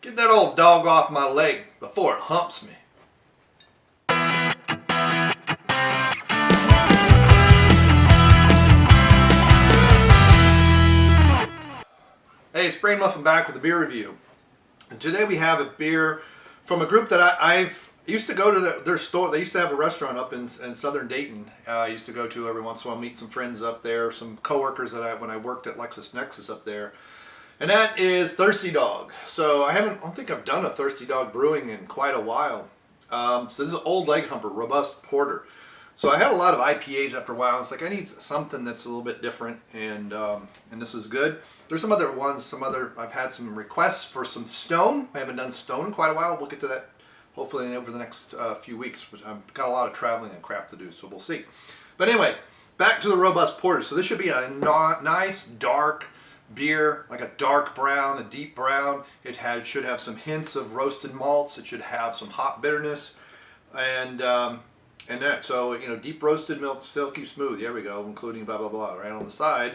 Get that old dog off my leg before it humps me. Hey, it's Brainmuffin back with a beer review. And today we have a beer from a group that I used to go to their store. They used to have a restaurant up in southern Dayton. I used to go to every once in a while, meet some friends up there, some coworkers that when I worked at LexisNexis up there. And that is Thirsty Dog. So I don't think I've done a Thirsty Dog Brewing in quite a while. So this is Old Leghumper Robust Porter. So I had a lot of IPAs after a while. It's like I need something that's a little bit different, and this is good. There's some other ones, I've had some requests for some Stone. I haven't done Stone in quite a while. We'll get to that hopefully over the next few weeks. I've got a lot of traveling and crap to do, so we'll see. But anyway, back to the Robust Porter. So this should be a nice dark beer, like a dark brown, a deep brown. It should have some hints of roasted malts. It should have some hop bitterness, and that. So, you know, deep roasted milk, silky smooth. There we go, including blah blah blah right on the side.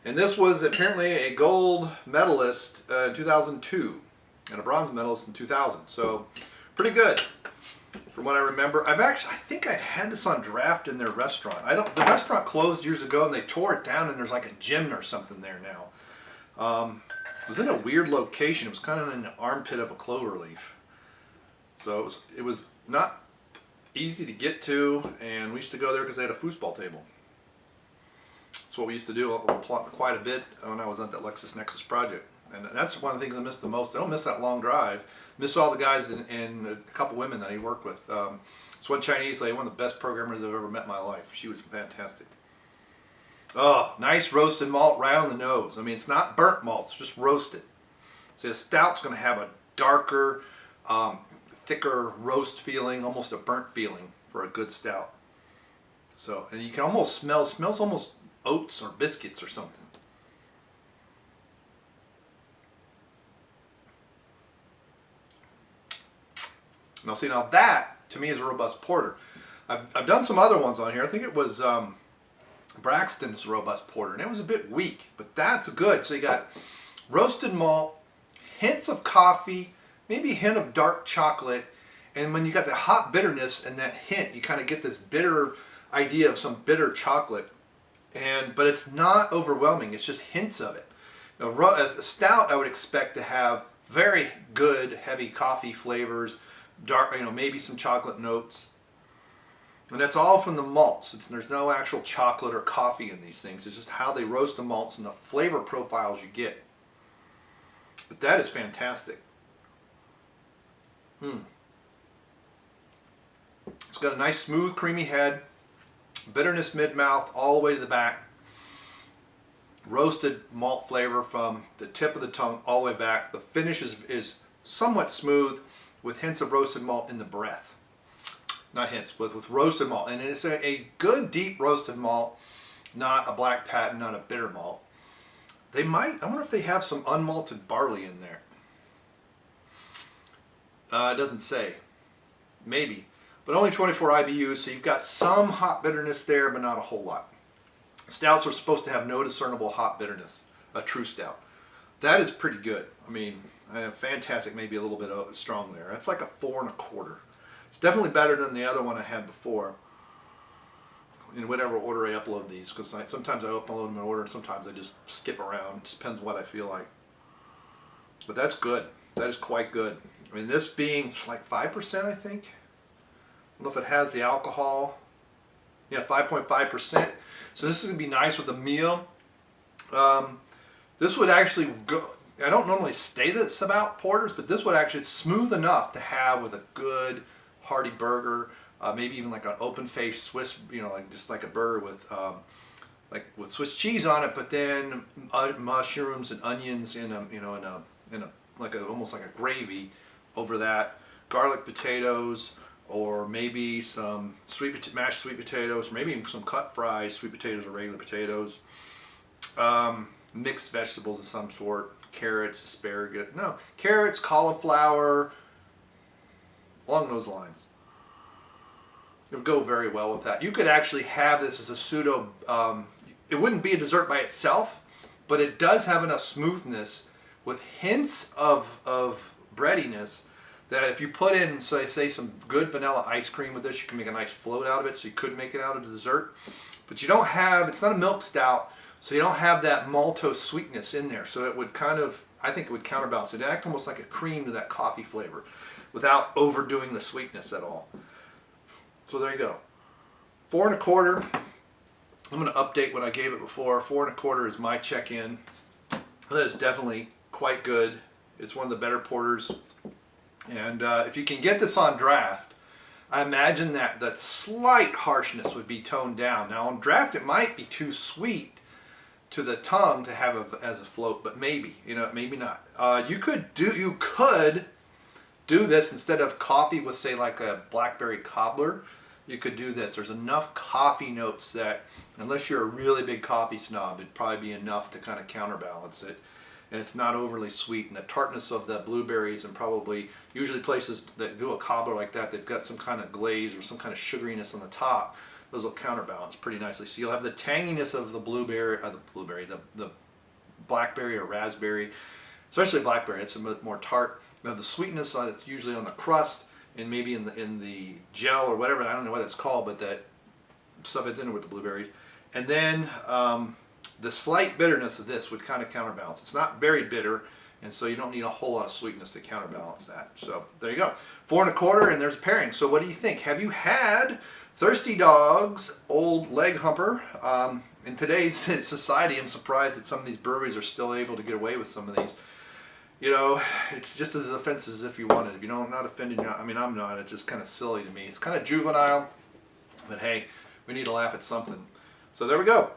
And this was apparently a gold medalist in 2002 and a bronze medalist in 2000. So pretty good from what I remember. I think I've had this on draft in their restaurant. The restaurant closed years ago and they tore it down, and there's like a gym or something there now. It was in a weird location. It was kind of in the armpit of a clover leaf. So it was not easy to get to, and we used to go there because they had a foosball table. That's what we used to do quite a bit when I was on that LexisNexis project. And that's one of the things I miss the most. I don't miss that long drive. Miss all the guys and a couple women that he worked with. This one Chinese lady, one of the best programmers I've ever met in my life. She was fantastic. Oh, nice roasted malt right on the nose. I mean, it's not burnt malt, it's just roasted. So the stout's going to have a darker, thicker roast feeling, almost a burnt feeling for a good stout. So, and you can almost smells almost oats or biscuits or something. Now see, now that to me is a robust porter. I've done some other ones on here. I think it was Braxton's Robust Porter, and it was a bit weak, but that's good. So you got roasted malt, hints of coffee, maybe a hint of dark chocolate, and when you got the hot bitterness and that hint, you kind of get this bitter idea of some bitter chocolate, but it's not overwhelming. It's just hints of it. Now, as a stout, I would expect to have very good heavy coffee flavors, dark, maybe some chocolate notes. And that's all from the malts. There's no actual chocolate or coffee in these things. It's just how they roast the malts and the flavor profiles you get. But that is fantastic. It's got a nice smooth creamy head, bitterness mid-mouth all the way to the back, roasted malt flavor from the tip of the tongue all the way back. The finish is somewhat smooth with hints of roasted malt in the breath. Not hints, but with roasted malt. And it's a good deep roasted malt, not a black patent, not a bitter malt. I wonder if they have some unmalted barley in there. It doesn't say. Maybe. But only 24 IBUs, so you've got some hop bitterness there, but not a whole lot. Stouts are supposed to have no discernible hop bitterness, a true stout. That is pretty good. I mean, fantastic, maybe a little bit strong there. That's like a 4 1/4. It's definitely better than the other one I had before. In whatever order I upload these, because sometimes I upload them in order, and sometimes I just skip around. It just depends what I feel like. But that's good. That is quite good. I mean, this being like 5%, I think. I don't know if it has the alcohol. Yeah, 5.5%. So this is going to be nice with a meal. This would actually go, I don't normally say this about porters, but this would actually, it's smooth enough to have with a good hearty burger, maybe even like an open-faced Swiss, just like a burger with Swiss cheese on it, but then mushrooms and onions in almost like a gravy over that, garlic potatoes, or maybe some mashed sweet potatoes, or maybe some cut fries, sweet potatoes or regular potatoes, mixed vegetables of some sort, carrots, carrots, cauliflower, along those lines. It would go very well with that. You could actually have this as a pseudo, it wouldn't be a dessert by itself, but it does have enough smoothness with hints of breadiness that if you put in, say some good vanilla ice cream with this, you can make a nice float out of it. So you could make it out of dessert, but you don't have, it's not a milk stout, so you don't have that maltose sweetness in there. So it would kind of, I think it would counterbalance it. It'd act almost like a cream to that coffee flavor without overdoing the sweetness at all. So there you go. 4 1/4. I'm going to update what I gave it before. 4 1/4 is my check-in. That is definitely quite good. It's one of the better porters. And if you can get this on draft, I imagine that that slight harshness would be toned down. Now on draft it might be too sweet to the tongue to have as a float, but maybe, you know, maybe not. You could do this instead of coffee with, say, like a blackberry cobbler. You could do this. There's enough coffee notes that, unless you're a really big coffee snob, it'd probably be enough to kind of counterbalance it. And it's not overly sweet, and the tartness of the blueberries, and probably usually places that do a cobbler like that, they've got some kind of glaze or some kind of sugariness on the top. Those will counterbalance pretty nicely. So you'll have the tanginess of the blueberry, the blackberry or raspberry, especially blackberry. It's a bit more tart. You have the sweetness that's usually on the crust and maybe in the gel or whatever. I don't know what it's called, but that stuff that's in it with the blueberries. And then the slight bitterness of this would kind of counterbalance. It's not very bitter, and so you don't need a whole lot of sweetness to counterbalance that. So there you go. 4 1/4, and there's a pairing. So what do you think? Have you had Thirsty Dog's Old Leghumper? In today's society, I'm surprised that some of these breweries are still able to get away with some of these. You know, it's just as offensive as if you wanted. If you don't, not offended, I mean, I'm not. It's just kind of silly to me. It's kind of juvenile, but hey, we need to laugh at something. So there we go.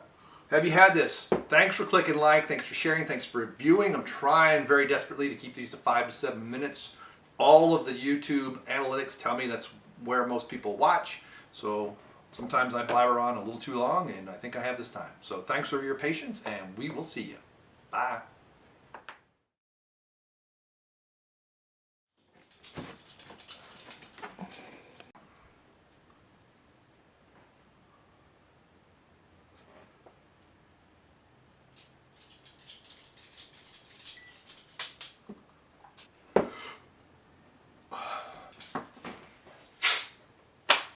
Have you had this? Thanks for clicking like. Thanks for sharing. Thanks for viewing. I'm trying very desperately to keep these to 5 to 7 minutes. All of the YouTube analytics tell me that's where most people watch. So sometimes I blabber on a little too long, and I think I have this time. So thanks for your patience, and we will see you. Bye.